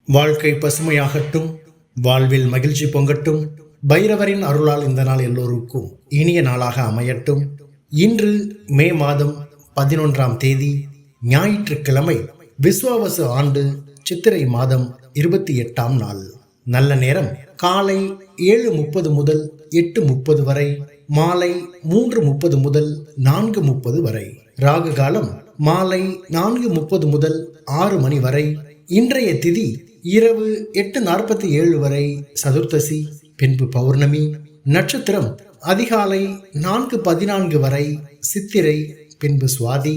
வாழ்க்கை பசுமையாகட்டும், வாழ்வில் மகிழ்ச்சி பொங்கட்டும். பைரவரின் அருளால் இந்த நாள் எல்லோருக்கும் இனிய நாளாக அமையட்டும். இன்று மே மாதம் 11ஆம் தேதி ஞாயிற்றுக்கிழமை, விஸ்வாவசு ஆண்டு சித்திரை மாதம் 28ஆம் நாள். நல்ல நேரம் காலை 7:30 முதல் 8:30 வரை, மாலை 3:30 முதல் 4:30 வரை. ராகு காலம் மாலை 4:30 முதல் 6 மணி வரை. இன்றைய திதி இரவு 8:47 வரை சதுர்த்தசி, பின்பு பௌர்ணமி. நட்சத்திரம் அதிகாலை 4:14 வரை சித்திரை, பின்பு சுவாதி.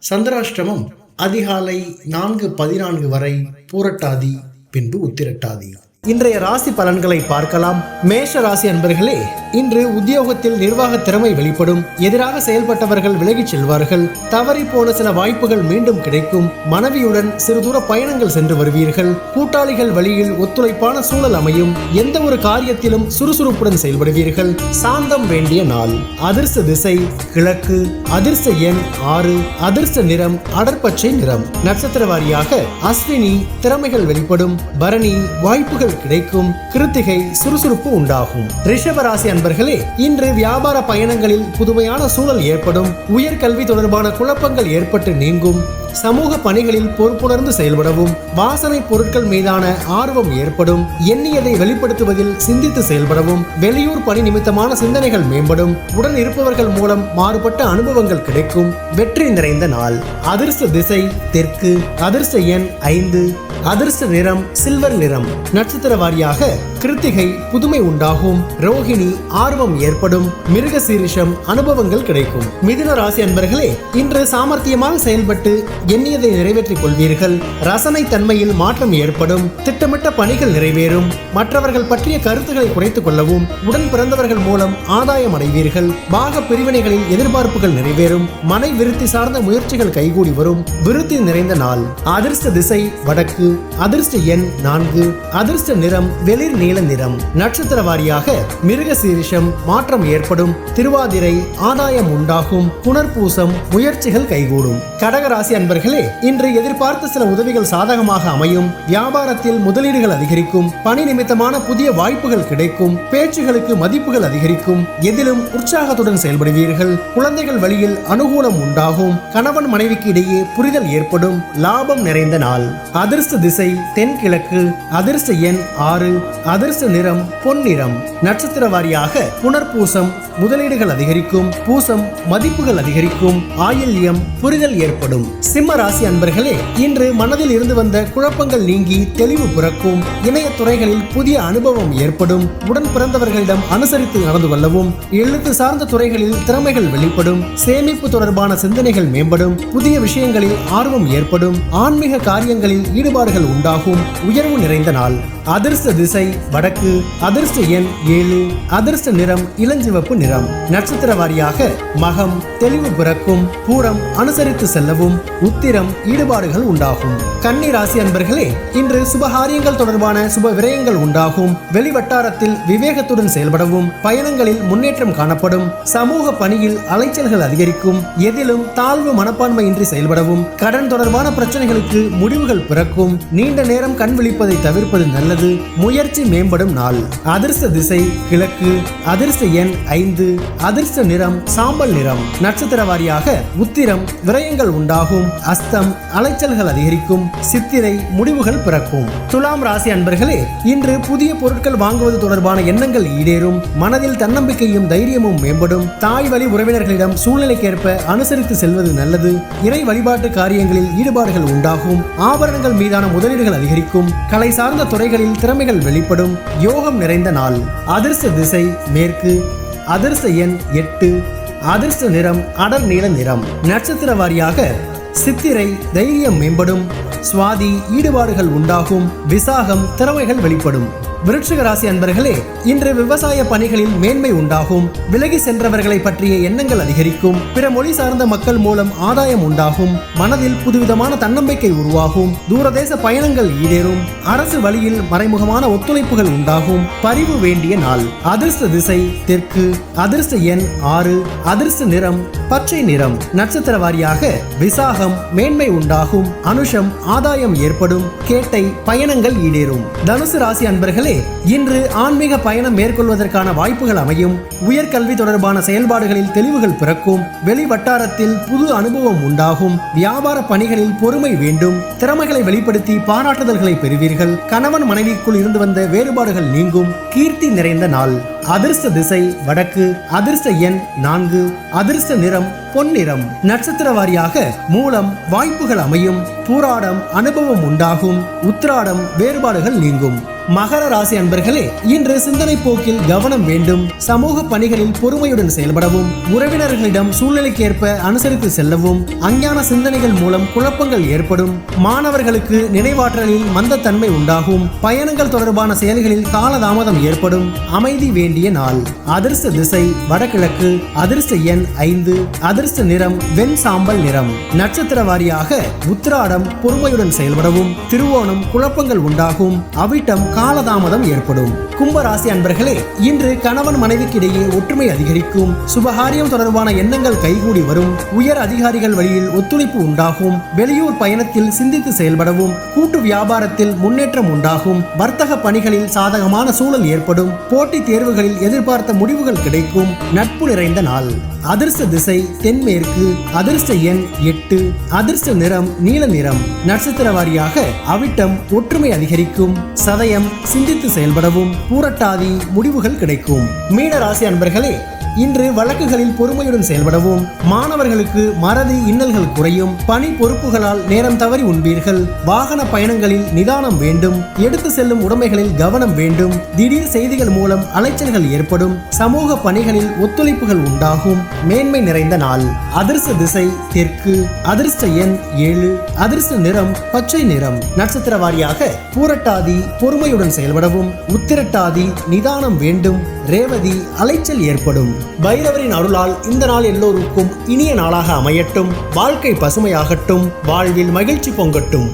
சந்திராஷ்டமம் அதிகாலை 4:14 வரை பூரட்டாதி, பின்பு உத்திரட்டாதி. இன்றைய ராசி பலன்களை பார்க்கலாம். மேஷ ராசி அன்பர்களே, இன்று உத்தியோகத்தில் நிர்வாக திறமை வெளிப்படும். எதிராக செயல்பட்டவர்கள் விலகிச் செல்வார்கள். தவறி போன சில வாய்ப்புகள் மீண்டும் கிடைக்கும். மனைவியுடன் சிறு தூர பயணங்கள் சென்று வருவீர்கள். கூட்டாளிகள் வழியில் ஒத்துழைப்பான சூழல் அமையும். எந்த ஒரு காரியத்திலும் சுறுசுறுப்புடன் செயல்படுவீர்கள். சாந்தம் வேண்டிய நாள். அதிர்ஷ்ட திசை கிழக்கு. அதிர்ஷ்ட எண் 6. அதிர்ஷ்ட நிறம் அடர்பச்சை நிறம். நட்சத்திர வாரியாக அஸ்வினி திறமைகள் வெளிப்படும். பரணி வாய்ப்புகள் கிடைக்கும். கிருத்திகை சுறுசுறுப்பு உண்டாகும். ரிஷபராசி அன்பர்களே, இன்று வியாபார பயணங்களில் புதுமையான சூழல் ஏற்படும். உயர்கல்வி தொடர்பான குழப்பங்கள் ஏற்பட்டு நீங்கும். சமூக பணிகளில் பொறுப்புணர்ந்து செயல்படவும். வாசனை பொருட்கள் மீதான ஆர்வம் ஏற்படும். எண்ணியதை வெளிப்படுத்துவதில் சிந்தித்து செயல்படவும். வெளியூர் பணி நிமித்தமான சிந்தனைகள் மேம்படும். உடன் இருப்பவர்கள் மூலம் மாறுபட்ட அனுபவங்கள் கிடைக்கும். வெற்றி நிறைந்த நாள். அதிர்ஷ்ட திசை தெற்கு. அதிர்ஷ்ட எண் 5. அதிர்ஷ்ட நிறம் சில்வர் நிறம். நட்சத்திர வாரியாக கிருத்திகை புதுமை உண்டாகும். ரோஹிணி ஆர்வம் ஏற்படும். மிருகசீரிஷம் அனுபவங்கள் கிடைக்கும். மிதுன ராசி அன்பர்களே, இன்று சாமர்த்தியமாக செயல்பட்டு எண்ணியதை நிறைவேற்றிக் கொள்வீர்கள். ரசனை தன்மையில் மாற்றம் ஏற்படும். திட்டமிட்ட பணிகள் நிறைவேறும். மற்றவர்கள் பற்றிய கருத்துக்களை குறைத்துக் கொள்ளவும். உடன் பிறந்தவர்கள் மூலம் ஆதாயம் அடைவீர்கள். பாக பிரிவினைகளில் எதிர்பார்ப்புகள் நிறைவேறும். மனை விருத்தி சார்ந்த முயற்சிகள் கைகூடி வரும். விருத்தி நிறைந்த நாள். அதிர்ஷ்ட திசை வடக்கு. அதிர்ஷ்ட எண் 4. அதிர்ஷ்ட நிறம் வெளிர் நீல நிறம். நட்சத்திர வாரியாக மிருகசீரிஷம் மாற்றம் ஏற்படும். திருவாதிரை ஆதாயம் உண்டாகும். புனர்பூசம் முயற்சிகள் கைகூடும். கடகராசி அன்பர்களே, இன்று எதிர்பார்த்த சில உதவிகள் சாதகமாக அமையும். வியாபாரத்தில் முதலீடுகள் அதிகரிக்கும். பணி நிமித்தமான புதிய வாய்ப்புகள் கிடைக்கும். பேச்சுகளுக்கு மதிப்புகள் அதிகரிக்கும். எதிலும் உற்சாகத்துடன் செயல்படுவீர்கள். குழந்தைகள் வழியில் அனுகூலம் உண்டாகும். கணவன் மனைவிக்கு இடையே புரிதல் ஏற்படும். லாபம் நிறைந்த நாள். அதிர்ஷ்ட திசை தென்கிழக்கு. அதிர்ஷ்ட எண் 6. அதிர்ஷ்ட நிறம் பொன்னிறம். நட்சத்திர வாரியாக புனர்பூசம் முதலீடுகள் அதிகரிக்கும். பூசம் மதிப்புகள் அதிகரிக்கும். ஆயில்யம் புரிதல் ஏற்படும். சிம்ம ராசி அன்பர்களே, இன்று மனதில் இருந்து வந்த குழப்பங்கள் நீங்கி தெளிவு பிறக்கும். இணைய துறைகளில் புதிய அனுபவம் ஏற்படும். உடன் பிறந்தவர்களிடம் அனுசரித்து நடந்து கொள்ளவும். எழுத்து சார்ந்த துறைகளில் திறமைகள் வெளிப்படும். சேமிப்பு தொடர்பான சிந்தனைகள் மேம்படும். புதிய விஷயங்களில் ஆர்வம் ஏற்படும். ஆன்மீக காரியங்களில் ஈடுபாடுகள் உண்டாகும். உயர்வு நிறைந்த நாள். அதிர்ஷ்ட திசை வடக்கு. அதிர்ஷ்ட எண் 7. அதிர்ஷ்ட நிறம் இளஞ்சிவப்பு நிறம். நட்சத்திர வாரியாக மகம் தெளிவு பிறக்கும். பூரம் அனுசரித்து செல்லவும். உத்திரம் ஈடுபாடுகள் உண்டாகும். கன்னி ராசி அன்பர்களே, இன்று சுபகாரியங்கள் தொடர்பான சுப விரயங்கள் உண்டாகும். வெளிவட்டாரத்தில் விவேகத்துடன் செயல்படவும். பயணங்களில் முன்னேற்றம் காணப்படும். சமூக பணியில் அலைச்சல்கள் அதிகரிக்கும். எதிலும் தாழ்வு மனப்பான்மையின்றி செயல்படவும். கடன் தொடர்பான பிரச்சனைகளுக்கு முடிவுகள் பிறக்கும். நீண்ட நேரம் கண் விழிப்பதை தவிர்ப்பது நல்லது. முயற்சி மேம்படும் நாள். அதிர்ஷ்ட திசை கிழக்கு. அதிர்ஷ்ட எண் 5. அதிர்ஷ்ட நிறம் சாம்பல் நிறம். நட்சத்திர வாரியாக உத்திரம் விரயங்கள் உண்டாகும். அஸ்தம் அலைச்சல்கள் அதிகரிக்கும். சித்திரை முடிவுகள் பிறக்கும். துலாம் ராசி அன்பர்களே, இன்று புதிய பொருட்கள் வாங்குவது தொடர்பான எண்ணங்கள் ஈடேறும். மனதில் தன்னம்பிக்கையும் தைரியமும் மேம்படும். தாய் வழி உறவினர்களிடம் சூழ்நிலைக்கேற்ப அனுசரித்து செல்வது நல்லது. இறை வழிபாட்டு காரியங்களில் ஈடுபாடுகள் உண்டாகும். ஆபரணங்கள் மீதான முதலீடுகள் அதிகரிக்கும். கலை சார்ந்த துறைகளில் திறமைகள் வெளிப்படும். யோகம் நிறைந்த நாள். அதிர்ஷ்ட திசை மேற்கு. அதிர்ஷ்ட எண் 8. அதிர்ஷ்ட நிறம் அடர் நீல நிறம். நட்சத்திர வாரியாக சித்திரை தைரியம் மேம்படும். சுவாதி ஈடுபாடுகள் உண்டாகும். விசாகம் திறமைகள் வெளிப்படும். விருட்சிக ராசி அன்பர்களே, இன்று விவசாய பணிகளில் மேன்மை உண்டாகும். விலகி சென்றவர்களை பற்றிய எண்ணங்கள் அதிகரிக்கும். பிற மொழி சார்ந்த மக்கள் மூலம் ஆதாயம் உண்டாகும். மனதில் புதுவிதமான தன்னம்பிக்கை உருவாகும். தூரதேச பயணங்கள் ஈடேறும். அரசு வழியில் மறைமுகமான ஒத்துழைப்புகள் உண்டாகும். பரிவு வேண்டிய நாள். அதிர்ஷ்ட திசை தெற்கு. அதிர்ஷ்ட எண் 6. அதிர்ஷ்ட நிறம் பச்சை நிறம். நட்சத்திர வாரியாக விசாகம் மேன்மை உண்டாகும், அனுஷம் ஆதாயம் ஏற்படும், கேட்டை பயணங்கள் ஈடேறும். தனுசு ராசி அன்பர்களே, இன்று ஆன்மீக பயணம் மேற்கொள்வதற்கான வாய்ப்புகள் அமையும். உயர்கல்வி தொடர்பான செயல்பாடுகளில் தெளிவுகள் பிறக்கும். வெளி வட்டாரத்தில் புது அனுபவம் உண்டாகும். வியாபார பணிகளில் பொறுமை வேண்டும். திறமைகளை வெளிப்படுத்தி பாராட்டுதல்களை பெறுவீர்கள். கணவன் மனைவிக்குள் இருந்து வந்த வேறுபாடுகள் நீங்கும். கீர்த்தி நிறைந்த நாள். அதிர்ஷ்ட திசை வடக்கு. அதிர்ஷ்ட எண் 4. அதிர்ஷ்ட நிறம் பொன்னிறம். நட்சத்திர வாரியாக மூலம் வாய்ப்புகள் அமையும். பூராடம் அனுபவம் உண்டாகும். உத்திராடம் வேறுபாடுகள் நீங்கும். மகர ராசி அன்பர்களே, இன்று சிந்தனை போக்கில் கவனம் வேண்டும். சமூக பணிகளில் பொறுமையுடன் செயல்படவும், உறவினர்களிடம் சூழ்நிலைக்கேற்ப அனுசரித்து செல்லவும். அஞ்ஞான சிந்தனைகள் மூலம் குழப்பங்கள் ஏற்படும். மாணவர்களுக்கு நினைவாற்றலில் மந்தத்தன்மை உண்டாகும். பயணங்கள் தொடர்பான செயல்களில் காலதாமதம் ஏற்படும். அமைதி வேண்டிய நாள். அதிர்ஷ்ட திசை வடகிழக்கு. அதிர்ஷ்ட எண் 5. அதிர்ஷ்ட நிறம் வெண் சாம்பல் நிறம். நட்சத்திர வாரியாக உத்திராடம் பொறுமையுடன் செயல்படவும், திருவோணம் குழப்பங்கள் உண்டாகும், அவிட்டம் காலதாமதம் ஏற்படும். கும்பராசி அன்பர்களே, இன்று கணவன் மனைவிக்கிடையே ஒற்றுமை அதிகரிக்கும். சுபகாரியம் தொடர்பான எண்ணங்கள் கைகூடி வரும். உயர் அதிகாரிகள் வழியில் ஒத்துழைப்பு உண்டாகும். வெளியூர் பயணத்தில் சிந்தித்து செயல்படவும், கூட்டு வியாபாரத்தில் முன்னேற்றம் உண்டாகும். வர்த்தக பணிகளில் சாதகமான சூழல் ஏற்படும். போட்டித் தேர்வுகளில் எதிர்பார்த்த முடிவுகள் கிடைக்கும். நட்பு நிறைந்த நாள். அதிர்ஷ்ட திசை தென்மேற்கு. அதிர்ஷ்ட எண் 8. அதிர்ஷ்ட நிறம் நீல நிறம். நட்சத்திர வாரியாக அவிட்டம் ஒற்றுமை அதிகரிக்கும். சதயம் சிந்தித்து செயல்படவும், பூரட்டாதி முடிவுகள் கிடைக்கும். மீன ராசி அன்பர்களே, இன்று வழக்குகளில் பொறுமையுடன் செயல்படவும், மாணவர்களுக்கு மறதி இன்னல்கள் குறையும். பணி பொறுப்புகளால் நேரம் தவறி உண்பீர்கள். வாகன பயணங்களில் நிதானம் வேண்டும். எடுத்து செல்லும் உடைமைகளில் கவனம் வேண்டும். திடீர் செய்திகள் மூலம் அலைச்சல்கள் ஏற்படும். சமூக பணிகளில் ஒத்துழைப்புகள் உண்டாகும். மேன்மை நிறைந்த நாள். அதிர்ஷ்ட திசை தெற்கு. அதிர்ஷ்ட எண் 7. அதிர்ஷ்ட நிறம் பச்சை நிறம். நட்சத்திர வாரியாக பூரட்டாதி பொறுமையுடன் செயல்படவும், உத்திரட்டாதி நிதானம் வேண்டும், ரேவதி அலைச்சல் ஏற்படும். பைரவரின் அருளால் இந்த நாள் எல்லோருக்கும் இனிய நாளாக அமையட்டும். வாழ்க்கை பசுமையாகட்டும். வாழ்வில் மகிழ்ச்சி பொங்கட்டும்.